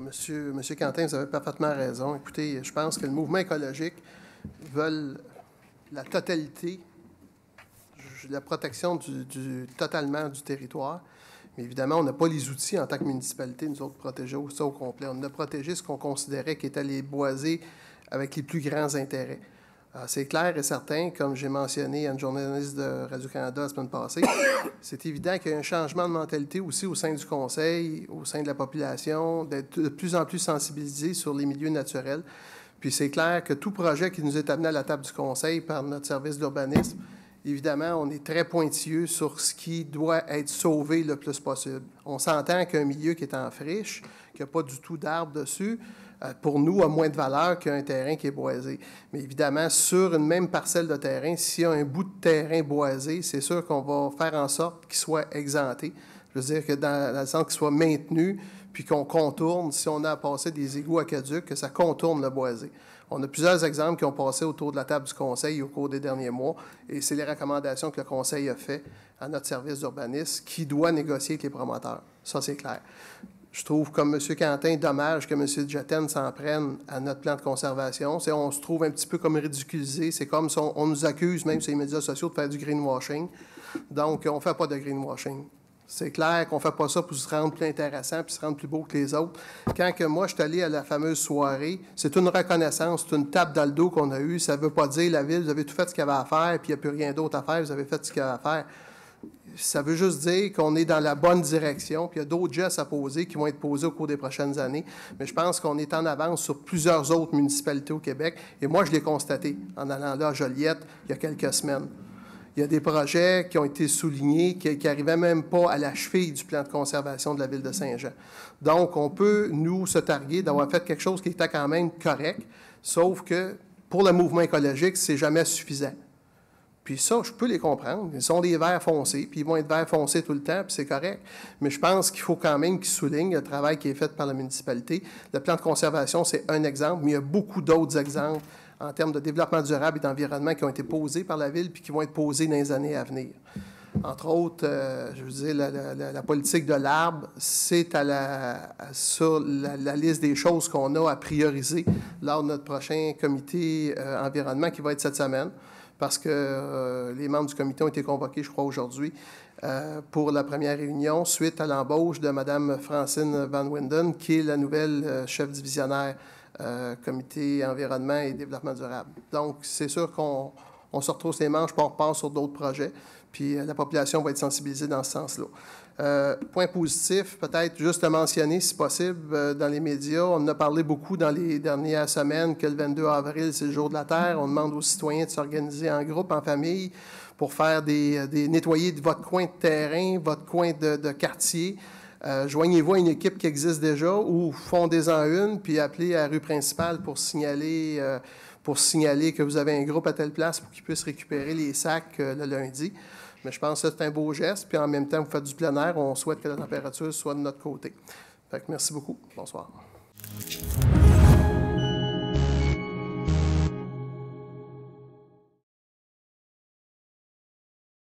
Monsieur Quentin, vous avez parfaitement raison. Écoutez, je pense que le mouvement écologique veut la totalité, la protection totalement du territoire. Mais évidemment, on n'a pas les outils en tant que municipalité, nous autres, pour protéger ça au complet. On a protégé ce qu'on considérait qui étaient les boisés avec les plus grands intérêts. C'est clair et certain, comme j'ai mentionné à une journaliste de Radio-Canada la semaine passée, c'est évident qu'il y a un changement de mentalité aussi au sein du Conseil, au sein de la population, d'être de plus en plus sensibilisé sur les milieux naturels. Puis c'est clair que tout projet qui nous est amené à la table du Conseil par notre service d'urbanisme, évidemment, on est très pointilleux sur ce qui doit être sauvé le plus possible. On s'entend qu'un milieu qui est en friche, qui n'a pas du tout d'arbres dessus, pour nous, a moins de valeur qu'un terrain qui est boisé. Mais évidemment, sur une même parcelle de terrain, s'il y a un bout de terrain boisé, c'est sûr qu'on va faire en sorte qu'il soit exempté. Je veux dire que dans le sens qu'il soit maintenu, puis qu'on contourne, si on a à passer des égouts aqueducs, que ça contourne le boisé. On a plusieurs exemples qui ont passé autour de la table du Conseil au cours des derniers mois, et c'est les recommandations que le Conseil a faites à notre service d'urbanisme qui doit négocier avec les promoteurs. Ça, c'est clair. Je trouve, comme M. Quentin, dommage que M. Jetten s'en prenne à notre plan de conservation. On se trouve un petit peu comme ridiculisé. C'est comme si on nous accuse, même sur les médias sociaux, de faire du greenwashing. Donc, on ne fait pas de greenwashing. C'est clair qu'on ne fait pas ça pour se rendre plus intéressant puis se rendre plus beau que les autres. Quand que moi, je suis allé à la fameuse soirée, c'est une reconnaissance, c'est une tape dans le dos qu'on a eue. Ça ne veut pas dire, la Ville, vous avez tout fait ce qu'il y avait à faire, puis il n'y a plus rien d'autre à faire, vous avez fait ce qu'il y avait à faire. Ça veut juste dire qu'on est dans la bonne direction, puis il y a d'autres gestes à poser qui vont être posés au cours des prochaines années. Mais je pense qu'on est en avance sur plusieurs autres municipalités au Québec. Et moi, je l'ai constaté en allant là à Joliette il y a quelques semaines. Il y a des projets qui ont été soulignés, qui n'arrivaient même pas à la cheville du plan de conservation de la Ville de Saint-Jean. Donc, on peut, nous, se targuer d'avoir fait quelque chose qui était quand même correct, sauf que pour le mouvement écologique, c'est jamais suffisant. Puis ça, je peux les comprendre. Ils sont des verts foncés, puis ils vont être verts foncés tout le temps, puis c'est correct. Mais je pense qu'il faut quand même qu'ils soulignent le travail qui est fait par la municipalité. Le plan de conservation, c'est un exemple, mais il y a beaucoup d'autres exemples en termes de développement durable et d'environnement qui ont été posés par la Ville puis qui vont être posés dans les années à venir. Entre autres, je veux dire, la politique de l'arbre, c'est sur la liste des choses qu'on a à prioriser lors de notre prochain comité environnement qui va être cette semaine, parce que les membres du comité ont été convoqués, je crois, aujourd'hui, pour la première réunion, suite à l'embauche de Mme Francine Van Winden, qui est la nouvelle chef divisionnaire comité environnement et développement durable. Donc, c'est sûr qu'on se retrousse les manches pour repart sur d'autres projets, puis la population va être sensibilisée dans ce sens-là. Point positif, peut-être juste à mentionner, si possible, dans les médias, on en a parlé beaucoup dans les dernières semaines que le 22 avril, c'est le jour de la Terre. On demande aux citoyens de s'organiser en groupe, en famille, pour faire nettoyer votre coin de terrain, votre coin de quartier. Joignez-vous à une équipe qui existe déjà ou fondez-en une, puis appelez à la rue principale pour signaler que vous avez un groupe à telle place pour qu'ils puissent récupérer les sacs le lundi. Mais je pense que c'est un beau geste, puis en même temps, vous faites du plein air, on souhaite que la température soit de notre côté. Fait que merci beaucoup. Bonsoir.